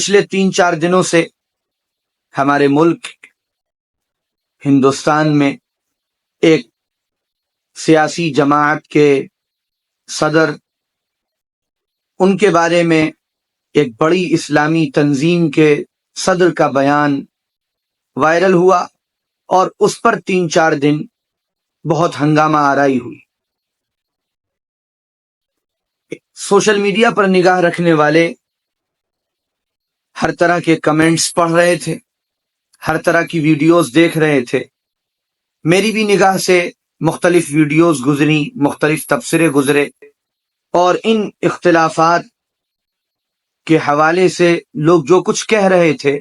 پچھلے 3-4 دنوں سے ہمارے ملک ہندوستان میں ایک سیاسی جماعت کے صدر، ان کے بارے میں ایک بڑی اسلامی تنظیم کے صدر کا بیان وائرل ہوا اور اس پر 3-4 دن بہت ہنگامہ آرائی ہوئی۔ سوشل میڈیا پر نگاہ رکھنے والے ہر طرح کے کمنٹس پڑھ رہے تھے، ہر طرح کی ویڈیوز دیکھ رہے تھے۔ میری بھی نگاہ سے مختلف ویڈیوز گزری، مختلف تبصرے گزرے، اور ان اختلافات کے حوالے سے لوگ جو کچھ کہہ رہے تھے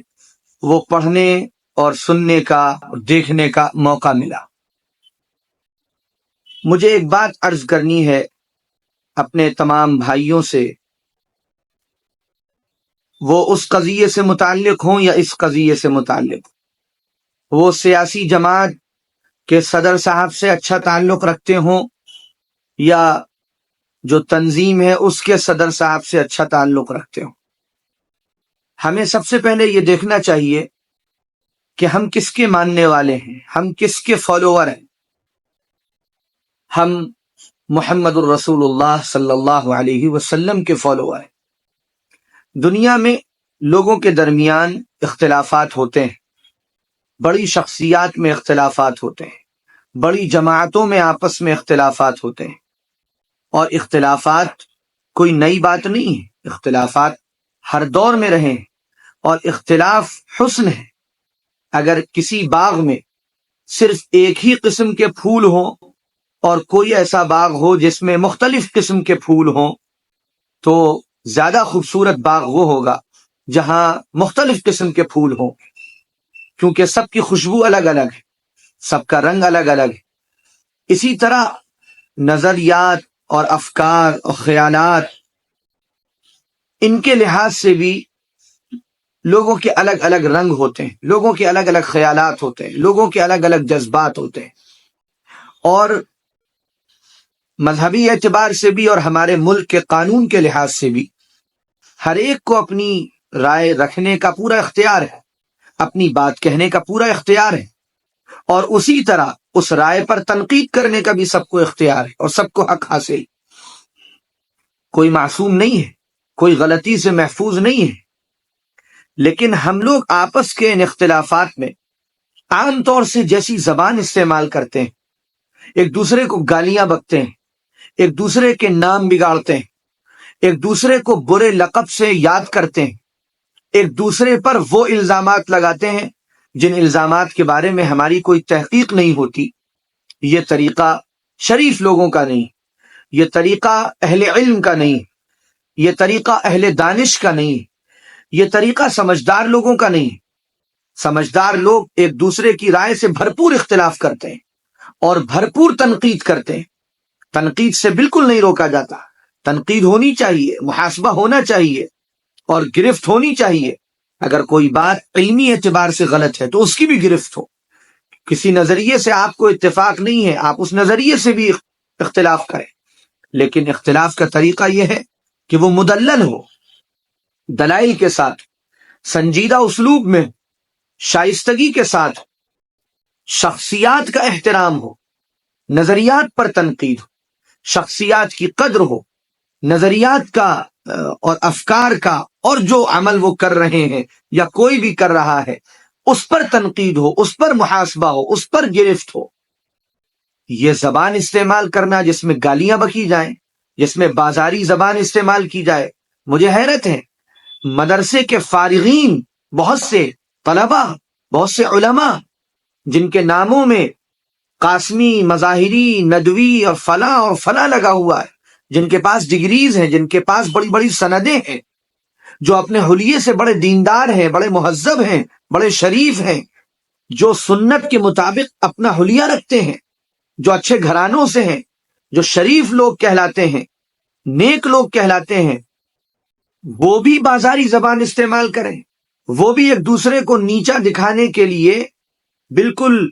وہ پڑھنے اور سننے کا، دیکھنے کا موقع ملا۔ مجھے ایک بات عرض کرنی ہے اپنے تمام بھائیوں سے، وہ اس قضیے سے متعلق ہوں یا اس قضیے سے متعلق ہوں، وہ سیاسی جماعت کے صدر صاحب سے اچھا تعلق رکھتے ہوں یا جو تنظیم ہے اس کے صدر صاحب سے اچھا تعلق رکھتے ہوں، ہمیں سب سے پہلے یہ دیکھنا چاہیے کہ ہم کس کے ماننے والے ہیں، ہم کس کے فالوور ہیں۔ ہم محمد الرسول اللہ صلی اللہ علیہ وسلم کے فالوور ہیں۔ دنیا میں لوگوں کے درمیان اختلافات ہوتے ہیں، بڑی شخصیات میں اختلافات ہوتے ہیں، بڑی جماعتوں میں آپس میں اختلافات ہوتے ہیں، اور اختلافات کوئی نئی بات نہیں ہے، اختلافات ہر دور میں رہے ہیں، اور اختلاف حسن ہے۔ اگر کسی باغ میں صرف ایک ہی قسم کے پھول ہوں اور کوئی ایسا باغ ہو جس میں مختلف قسم کے پھول ہوں تو زیادہ خوبصورت باغ وہ ہوگا جہاں مختلف قسم کے پھول ہوں، کیونکہ سب کی خوشبو الگ الگ ہے، سب کا رنگ الگ الگ ہے۔ اسی طرح نظریات اور افکار اور خیالات، ان کے لحاظ سے بھی لوگوں کے الگ الگ رنگ ہوتے ہیں، لوگوں کے الگ الگ خیالات ہوتے ہیں، لوگوں کے الگ الگ جذبات ہوتے ہیں، اور مذہبی اعتبار سے بھی اور ہمارے ملک کے قانون کے لحاظ سے بھی ہر ایک کو اپنی رائے رکھنے کا پورا اختیار ہے، اپنی بات کہنے کا پورا اختیار ہے، اور اسی طرح اس رائے پر تنقید کرنے کا بھی سب کو اختیار ہے اور سب کو حق حاصل۔ کوئی معصوم نہیں ہے، کوئی غلطی سے محفوظ نہیں ہے، لیکن ہم لوگ آپس کے ان اختلافات میں عام طور سے جیسی زبان استعمال کرتے ہیں، ایک دوسرے کو گالیاں بکتے ہیں، ایک دوسرے کے نام بگاڑتے ہیں، ایک دوسرے کو برے لقب سے یاد کرتے ہیں، ایک دوسرے پر وہ الزامات لگاتے ہیں جن الزامات کے بارے میں ہماری کوئی تحقیق نہیں ہوتی۔ یہ طریقہ شریف لوگوں کا نہیں، یہ طریقہ اہل علم کا نہیں، یہ طریقہ اہل دانش کا نہیں، یہ طریقہ سمجھدار لوگوں کا نہیں۔ سمجھدار لوگ ایک دوسرے کی رائے سے بھرپور اختلاف کرتے ہیں اور بھرپور تنقید کرتے ہیں۔ تنقید سے بالکل نہیں روکا جاتا، تنقید ہونی چاہیے، محاسبہ ہونا چاہیے، اور گرفت ہونی چاہیے۔ اگر کوئی بات علمی اعتبار سے غلط ہے تو اس کی بھی گرفت ہو۔ کسی نظریے سے آپ کو اتفاق نہیں ہے، آپ اس نظریے سے بھی اختلاف کریں، لیکن اختلاف کا طریقہ یہ ہے کہ وہ مدلل ہو، دلائل کے ساتھ، سنجیدہ اسلوب میں، شائستگی کے ساتھ، شخصیات کا احترام ہو، نظریات پر تنقید ہو، شخصیات کی قدر ہو، نظریات کا اور افکار کا، اور جو عمل وہ کر رہے ہیں یا کوئی بھی کر رہا ہے اس پر تنقید ہو، اس پر محاسبہ ہو، اس پر گرفت ہو۔ یہ زبان استعمال کرنا جس میں گالیاں بکی جائیں، جس میں بازاری زبان استعمال کی جائے، مجھے حیرت ہے۔ مدرسے کے فارغین، بہت سے طلبہ، بہت سے علماء جن کے ناموں میں قاسمی، مظاہری، ندوی اور فلاں لگا ہوا ہے، جن کے پاس ڈگریز ہیں، جن کے پاس بڑی بڑی سندیں ہیں، جو اپنے حلیے سے بڑے دیندار ہیں، بڑے مہذب ہیں، بڑے شریف ہیں، جو سنت کے مطابق اپنا حلیہ رکھتے ہیں، جو اچھے گھرانوں سے ہیں، جو شریف لوگ کہلاتے ہیں، نیک لوگ کہلاتے ہیں، وہ بھی بازاری زبان استعمال کریں، وہ بھی ایک دوسرے کو نیچا دکھانے کے لیے بالکل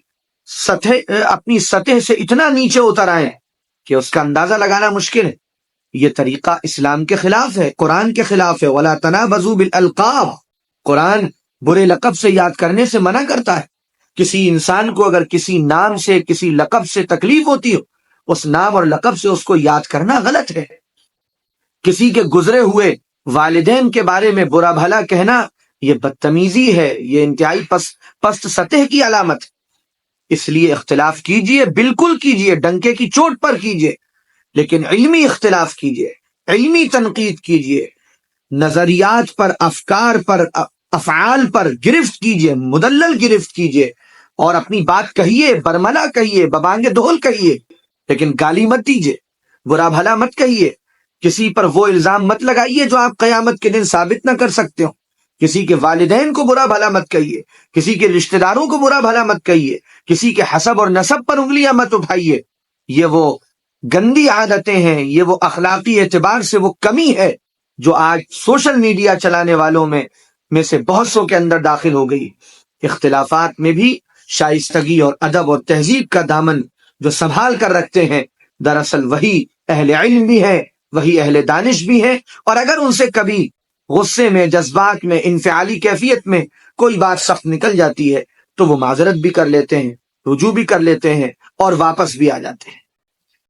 اپنی سطح سے اتنا نیچے اتر آئیں کہ اس کا اندازہ لگانا مشکل ہے۔ یہ طریقہ اسلام کے خلاف ہے، قرآن کے خلاف ہے۔ وَلَا تَنَابَزُوا بِالْأَلْقَابِ، قرآن برے لقب سے یاد کرنے سے منع کرتا ہے. کسی انسان کو اگر کسی نام سے کسی لقب سے تکلیف ہوتی ہو، اس نام اور لقب سے اس کو یاد کرنا غلط ہے. کسی کے گزرے ہوئے والدین کے بارے میں برا بھلا کہنا یہ بدتمیزی ہے، یہ انتہائی پست سطح کی علامت ہے. اس لیے اختلاف کیجئے، بالکل کیجئے، ڈنکے کی چوٹ پر کیجئے، لیکن علمی اختلاف کیجئے، علمی تنقید کیجئے، نظریات پر، افکار پر، افعال پر گرفت کیجئے، مدلل گرفت کیجئے، اور اپنی بات کہیے، برملا کہیے، ببانگ دھول کہیے، لیکن گالی مت دیجئے، برا بھلا مت کہیے. کسی پر وہ الزام مت لگائیے جو آپ قیامت کے دن ثابت نہ کر سکتے ہو. کسی کے والدین کو برا بھلا مت کہیے، کسی کے رشتہ داروں کو برا بھلا مت کہیے، کسی کے حسب اور نسب پر انگلیاں مت اٹھائیے. یہ وہ گندی عادتیں ہیں، یہ وہ اخلاقی اعتبار سے وہ کمی ہے جو آج سوشل میڈیا چلانے والوں میں سے بہت سو کے اندر داخل ہو گئی. اختلافات میں بھی شائستگی اور ادب اور تہذیب کا دامن جو سنبھال کر رکھتے ہیں، دراصل وہی اہل علم بھی ہے، وہی اہل دانش بھی ہے. اور اگر ان سے کبھی غصے میں، جذبات میں، انفعالی کیفیت میں کوئی بات سخت نکل جاتی ہے تو وہ معذرت بھی کر لیتے ہیں، رجوع بھی کر لیتے ہیں اور واپس بھی آ جاتے ہیں.